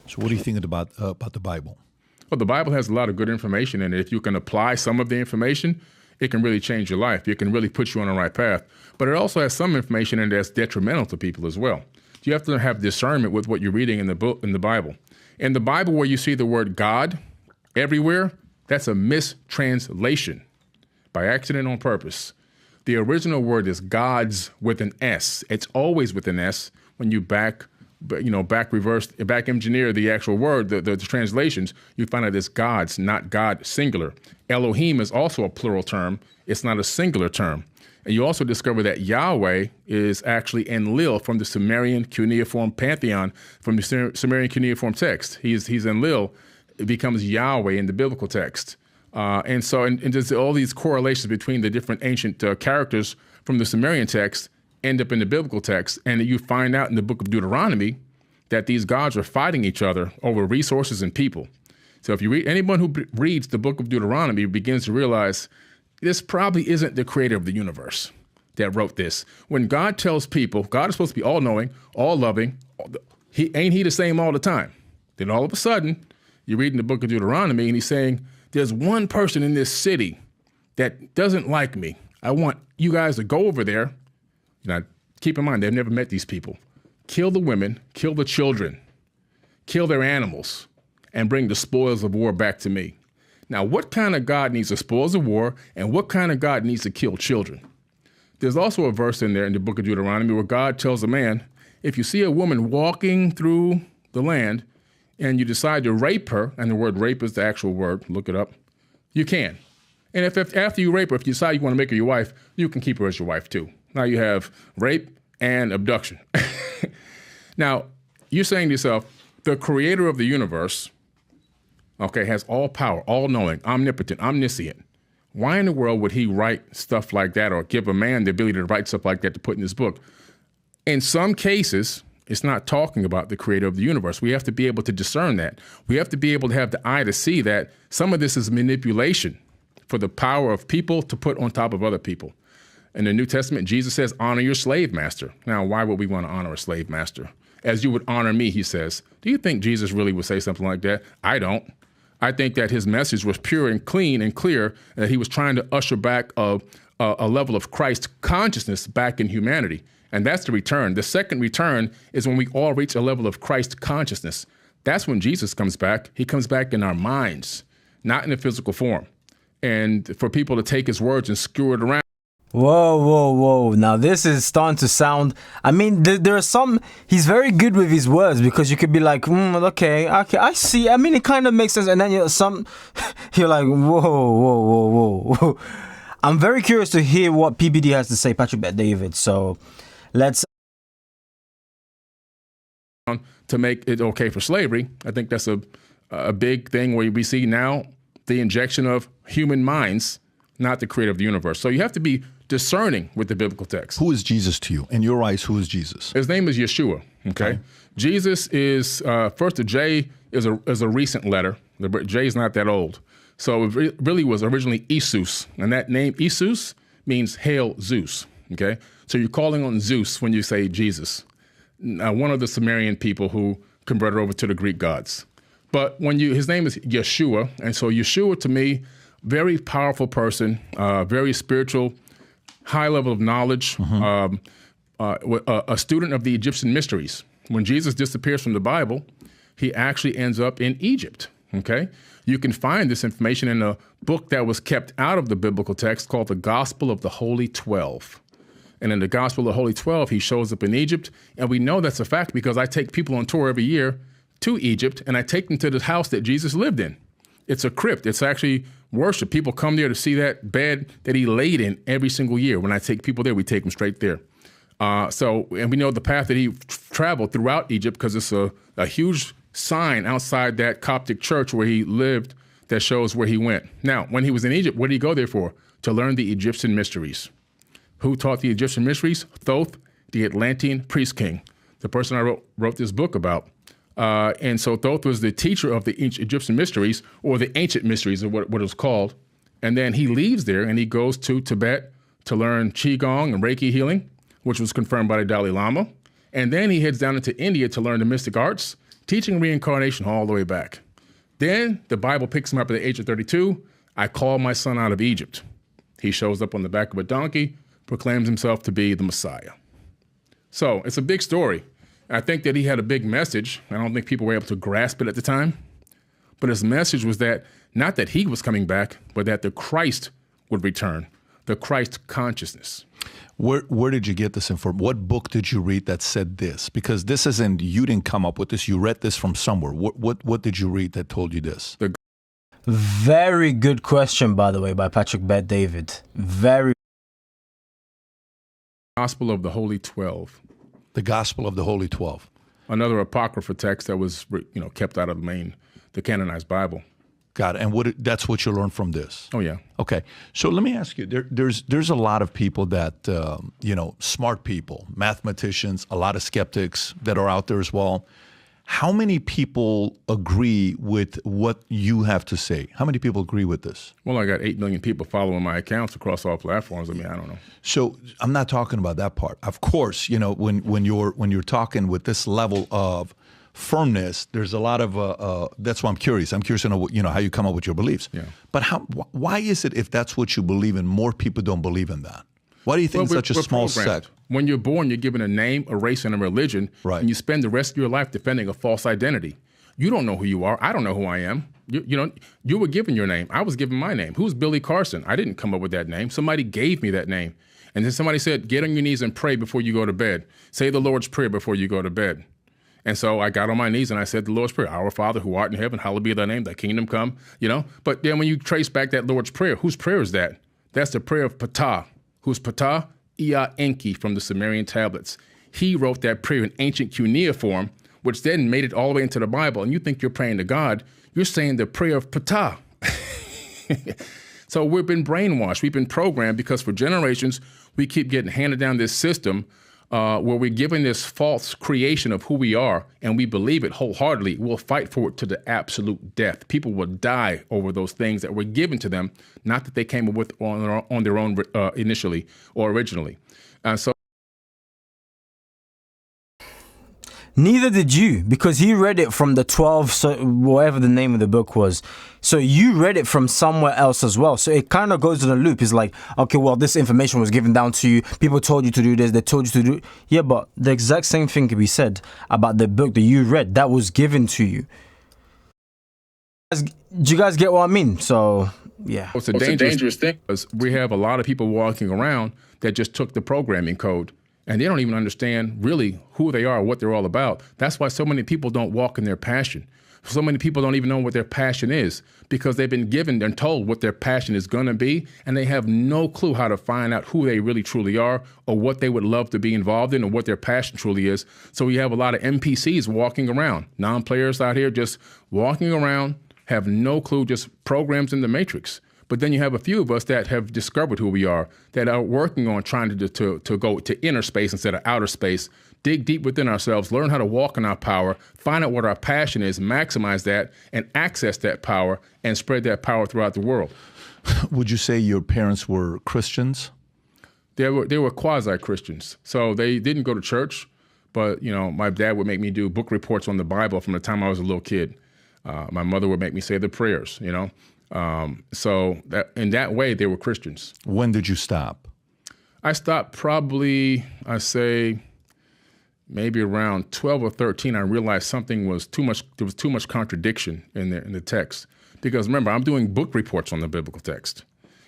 So what do you think about the Bible? Well, the Bible has a lot of good information in it. If you can apply some of the information, it can really change your life. It can really put you on the right path. But it also has some information in it that's detrimental to people as well. You have to have discernment with what you're reading in the book, in the Bible. In the Bible, where you see the word God everywhere, that's a mistranslation by accident on purpose. The original word is God's with an S. It's always with an S. When you back engineer the actual word, the translations, you find out it's God's, not God singular. Elohim is also a plural term. It's not a singular term. And you also discover that Yahweh is actually Enlil from the Sumerian cuneiform pantheon, from the Sumerian cuneiform text. He's Enlil. It becomes Yahweh in the biblical text. And there's all these correlations between the different ancient characters from the Sumerian text end up in the biblical text. And you find out in the book of Deuteronomy that these gods are fighting each other over resources and people. So if you read, anyone who reads the book of Deuteronomy begins to realize this probably isn't the creator of the universe that wrote this. When God tells people, God is supposed to be all-knowing, all-loving, ain't he the same all the time? Then all of a sudden, you read in the book of Deuteronomy and he's saying, there's one person in this city that doesn't like me. I want you guys to go over there. Now, keep in mind, they've never met these people. Kill the women, kill the children, kill their animals, and bring the spoils of war back to me. Now, what kind of God needs the spoils of war, and what kind of God needs to kill children? There's also a verse in there in the book of Deuteronomy where God tells a man, if you see a woman walking through the land and you decide to rape her, and the word rape is the actual word, look it up, you can. And if after you rape her, if you decide you want to make her your wife, you can keep her as your wife too. Now you have rape and abduction. Now, you're saying to yourself, the creator of the universe, okay, has all power, all-knowing, omnipotent, omniscient. Why in the world would he write stuff like that or give a man the ability to write stuff like that to put in his book? In some cases, it's not talking about the creator of the universe. We have to be able to discern that. We have to be able to have the eye to see that some of this is manipulation for the power of people to put on top of other people. In the New Testament, Jesus says, honor your slave master. Now, why would we want to honor a slave master? As you would honor me, he says. Do you think Jesus really would say something like that? I don't. I think that his message was pure and clean and clear, and that he was trying to usher back a level of Christ consciousness back in humanity. And that's the return. The second return is when we all reach a level of Christ consciousness. That's when Jesus comes back. He comes back in our minds, not in a physical form. And for people to take his words and skewer it around. Whoa. Now this is starting to sound, I mean, there are some, he's very good with his words, because you could be like, okay, I see. I mean, it kind of makes sense. And then you're like, whoa. I'm very curious to hear what PBD has to say, Patrick Bet David. So let's. To make it okay for slavery, I think that's a big thing where we see now the injection of human minds, not the creator of the universe. So you have to be discerning with the biblical text. Who is Jesus to you? In your eyes, who is Jesus? His name is Yeshua, okay? Jesus is, first, the J is a recent letter. The J is not that old. So it really was originally Isus, and that name, Isus, means Hail Zeus, okay? So you're calling on Zeus when you say Jesus, one of the Sumerian people who converted over to the Greek gods. But his name is Yeshua, and so Yeshua, to me, very powerful person, very spiritual, high level of knowledge, a student of the Egyptian mysteries. When Jesus disappears from the Bible, he actually ends up in Egypt, okay? You can find this information in a book that was kept out of the biblical text called the Gospel of the Holy 12. And in the Gospel of the Holy 12, he shows up in Egypt, and we know that's a fact because I take people on tour every year to Egypt, and I take them to the house that Jesus lived in. It's a crypt. It's actually worship. People come there to see that bed that he laid in every single year. When I take people there, we take them straight there. And we know the path that he traveled throughout Egypt because it's a huge sign outside that Coptic church where he lived that shows where he went. Now, when he was in Egypt, what did he go there for? To learn the Egyptian mysteries. Who taught the Egyptian mysteries? Thoth, the Atlantean priest king, the person I wrote this book about. And so Thoth was the teacher of the Egyptian mysteries, or the ancient mysteries of what it was called. And then he leaves there and he goes to Tibet to learn Qigong and Reiki healing, which was confirmed by the Dalai Lama. And then he heads down into India to learn the mystic arts, teaching reincarnation all the way back. Then the Bible picks him up at the age of 32. I call my son out of Egypt. He shows up on the back of a donkey, proclaims himself to be the Messiah. So it's a big story. I think that he had a big message. I don't think people were able to grasp it at the time. But his message was that not that he was coming back, but that the Christ would return, the Christ consciousness. Where did you get this information? What book did you read that said this? Because this isn't, you didn't come up with this. You read this from somewhere. What did you read that told you this? Very good question, by the way, by Patrick Bet David. Very. Gospel of the Holy 12. The Gospel of the Holy 12. Another apocrypha text that was, kept out of the canonized Bible. Got it. And that's what you learned from this? Oh, yeah. Okay. So let me ask you, there's a lot of people that, smart people, mathematicians, a lot of skeptics that are out there as well. How many people agree with what you have to say? How many people agree with this? Well, I got 8 million people following my accounts across all platforms. I don't know. So I'm not talking about that part. Of course, when you're talking with this level of firmness, there's a lot of that's why I'm curious. I'm curious to know how you come up with your beliefs. Yeah. But why is it, if that's what you believe in, more people don't believe in that? Why do you think such a small sect? When you're born, you're given a name, a race, and a religion, right, and you spend the rest of your life defending a false identity. You don't know who you are. I don't know who I am. You were given your name. I was given my name. Who's Billy Carson? I didn't come up with that name. Somebody gave me that name. And then somebody said, get on your knees and pray before you go to bed. Say the Lord's Prayer before you go to bed. And so I got on my knees and I said the Lord's Prayer, Our Father who art in heaven, hallowed be thy name, thy kingdom come, But then when you trace back that Lord's Prayer, whose prayer is that? That's the prayer of Ptah. Who's Ptah? Ea Enki from the Sumerian tablets. He wrote that prayer in ancient cuneiform, which then made it all the way into the Bible. And you think you're praying to God, you're saying the prayer of Ptah. So we've been brainwashed. We've been programmed because for generations, we keep getting handed down this system where we're given this false creation of who we are, and we believe it wholeheartedly. We'll fight for it to the absolute death. People will die over those things that were given to them, not that they came up with on their own initially or originally. So Neither did you, because he read it from the 12, so whatever the name of the book was. So you read it from somewhere else as well. So it kind of goes in a loop. It's like, okay, well, this information was given down to you. People told you to do this. They told you to do. Yeah, but the exact same thing can be said about the book that you read that was given to you. Do you guys get what I mean? So, yeah. It's a dangerous thing because we have a lot of people walking around that just took the programming code. And they don't even understand really who they are, what they're all about. That's why so many people don't walk in their passion. So many people don't even know what their passion is because they've been given and told what their passion is going to be, and they have no clue how to find out who they really truly are or what they would love to be involved in or what their passion truly is. So we have a lot of NPCs walking around, non-players out here just walking around, have no clue, just programs in the matrix. But then you have a few of us that have discovered who we are, that are working on trying to go to inner space instead of outer space, dig deep within ourselves, learn how to walk in our power, find out what our passion is, maximize that, and access that power and spread that power throughout the world. Would you say your parents were Christians? They were quasi-Christians. So they didn't go to church, but my dad would make me do book reports on the Bible from the time I was a little kid. My mother would make me say the prayers, So that in that way, they were Christians. When did you stop? I stopped probably, I say, maybe around 12 or 13. I realized something was too much. There was too much contradiction in the text. Because remember, I'm doing book reports on the biblical text.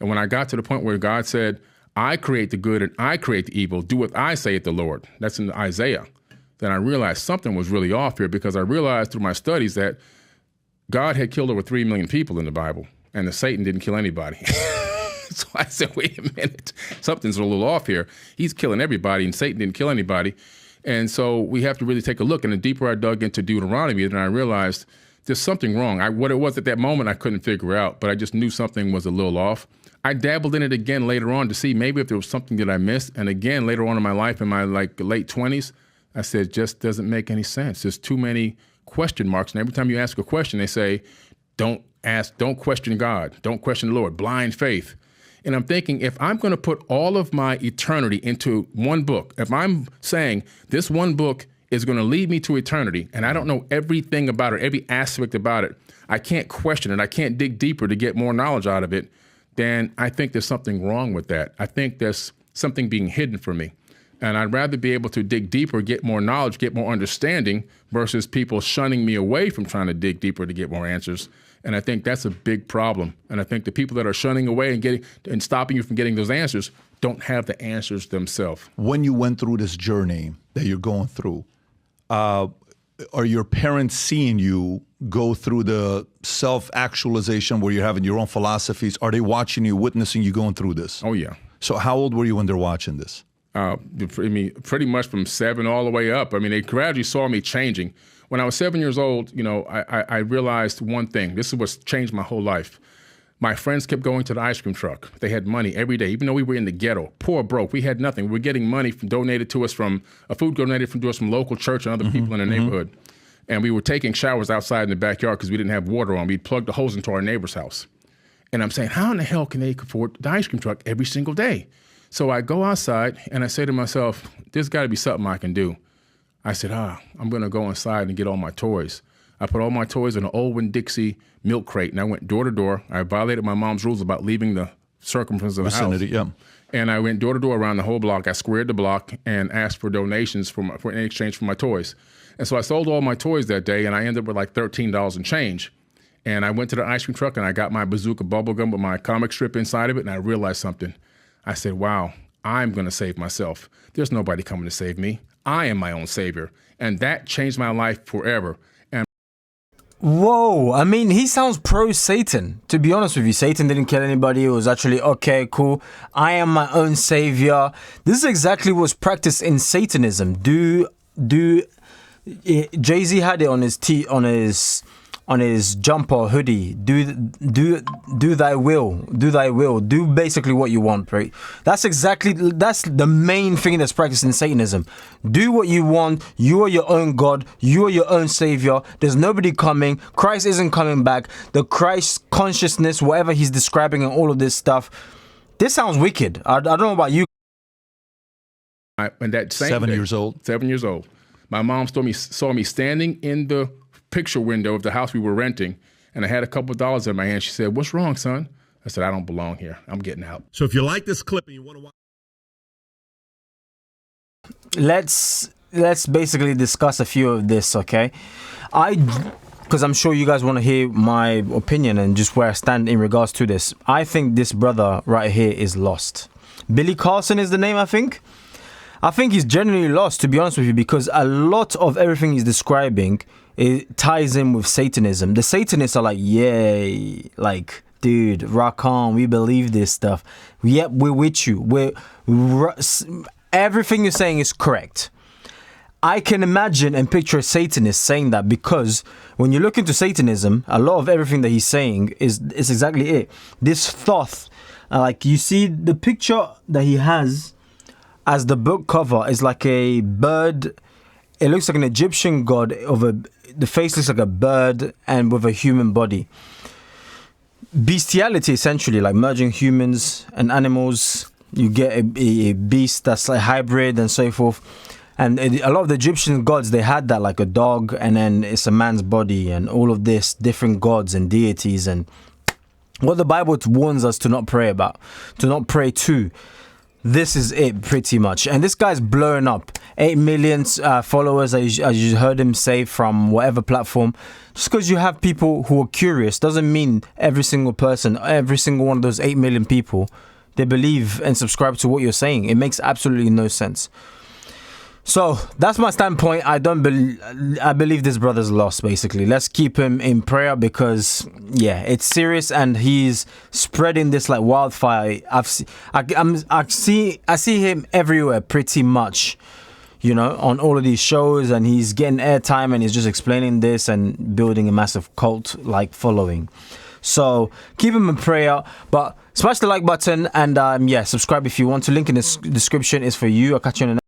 And when I got to the point where God said, I create the good and I create the evil, do what I say at the Lord. That's in Isaiah. Then I realized something was really off here because I realized through my studies that God had killed over 3 million people in the Bible, and the Satan didn't kill anybody. So I said, wait a minute, something's a little off here. He's killing everybody, and Satan didn't kill anybody. And so we have to really take a look. And the deeper I dug into Deuteronomy, then I realized there's something wrong. What it was at that moment, I couldn't figure out, but I just knew something was a little off. I dabbled in it again later on to see maybe if there was something that I missed. And again, later on in my life, in my late 20s, I said, it just doesn't make any sense. There's too many question marks. And every time you ask a question, they say, don't question God. Don't question the Lord. Blind faith. And I'm thinking, if I'm going to put all of my eternity into one book, if I'm saying this one book is going to lead me to eternity, and I don't know everything about it, every aspect about it, I can't question it, I can't dig deeper to get more knowledge out of it, then I think there's something wrong with that. I think there's something being hidden from me. And I'd rather be able to dig deeper, get more knowledge, get more understanding versus people shunning me away from trying to dig deeper to get more answers. And I think that's a big problem. And I think the people that are shunning away and stopping you from getting those answers don't have the answers themselves. When you went through this journey that you're going through, are your parents seeing you go through the self-actualization where you're having your own philosophies? Are they watching you, witnessing you going through this? Oh, yeah. So how old were you when they're watching this? Pretty much from 7 all the way up. I mean, they gradually saw me changing. When I was 7 years old, I realized one thing. This is what's changed my whole life. My friends kept going to the ice cream truck. They had money every day, even though we were in the ghetto, poor, broke. We had nothing. We were getting money food donated to us from local church and other people in the neighborhood. And we were taking showers outside in the backyard because we didn't have water on. We'd plug the hose into our neighbor's house. And I'm saying, how in the hell can they afford the ice cream truck every single day? So I go outside and I say to myself, there's got to be something I can do. I said, I'm going to go inside and get all my toys. I put all my toys in an old Winn-Dixie milk crate, and I went door to door. I violated my mom's rules about leaving the circumference of the house. Yeah. And I went door to door around the whole block. I squared the block and asked for donations in exchange for my toys. And so I sold all my toys that day, and I ended up with like $13 and change. And I went to the ice cream truck, and I got my bazooka bubble gum with my comic strip inside of it, and I realized something. I said, wow, I'm going to save myself. There's nobody coming to save me. I am my own savior. And that changed my life forever. And whoa, I mean, he sounds pro-Satan. To be honest with you, Satan didn't kill anybody. It was actually, okay, cool. I am my own savior. This is exactly what's practiced in Satanism. Jay-Z had it on his jumper hoodie. Do thy will. Do basically what you want, right? That's the main thing that's practiced in Satanism. Do what you want. You are your own God. You are your own savior. There's nobody coming. Christ isn't coming back. The Christ consciousness, whatever he's describing and all of this stuff. This sounds wicked. I don't know about you. And that same 7 day, years old. 7 years old. My mom saw me standing in the picture window of the house we were renting, and I had a couple of dollars in my hand. She said, "What's wrong, son?" I said, "I don't belong here. I'm getting out." So if you like this clip and you want to watch, let's basically discuss a few of this, okay? Because I'm sure you guys want to hear my opinion and just where I stand in regards to this. I think this brother right here is lost. Billy Carson is the name, I think. I think he's genuinely lost, to be honest with you, because a lot of everything he's describing, it ties in with Satanism. The Satanists are like, yay, like, dude, rock on, we believe this stuff. Yep, we're with you. Everything you're saying is correct. I can imagine and picture a Satanist saying that, because when you look into Satanism, a lot of everything that he's saying is exactly it. This Thoth, like you see the picture that he has as the book cover is like a bird. It looks like an Egyptian god the face looks like a bird and with a human body. Bestiality, essentially, like merging humans and animals. You get a beast that's like hybrid and so forth. And a lot of the Egyptian gods, they had that, like a dog, and then it's a man's body and all of this, different gods and deities, and what the Bible warns us to not pray about, to not pray to. This is it, pretty much. And this guy's blowing up. 8 million followers, as you heard him say, from whatever platform. Just because you have people who are curious doesn't mean every single person, every single one of those 8 million people, they believe and subscribe to what you're saying. It makes absolutely no sense. So that's my standpoint. I believe this brother's lost, basically. Let's keep him in prayer, because yeah, it's serious and he's spreading this like wildfire. I see him everywhere pretty much, you know, on all of these shows, and he's getting airtime and he's just explaining this and building a massive cult like following. So keep him in prayer, but smash the like button and subscribe if you want to. Link in the description is for you. I'll catch you in the next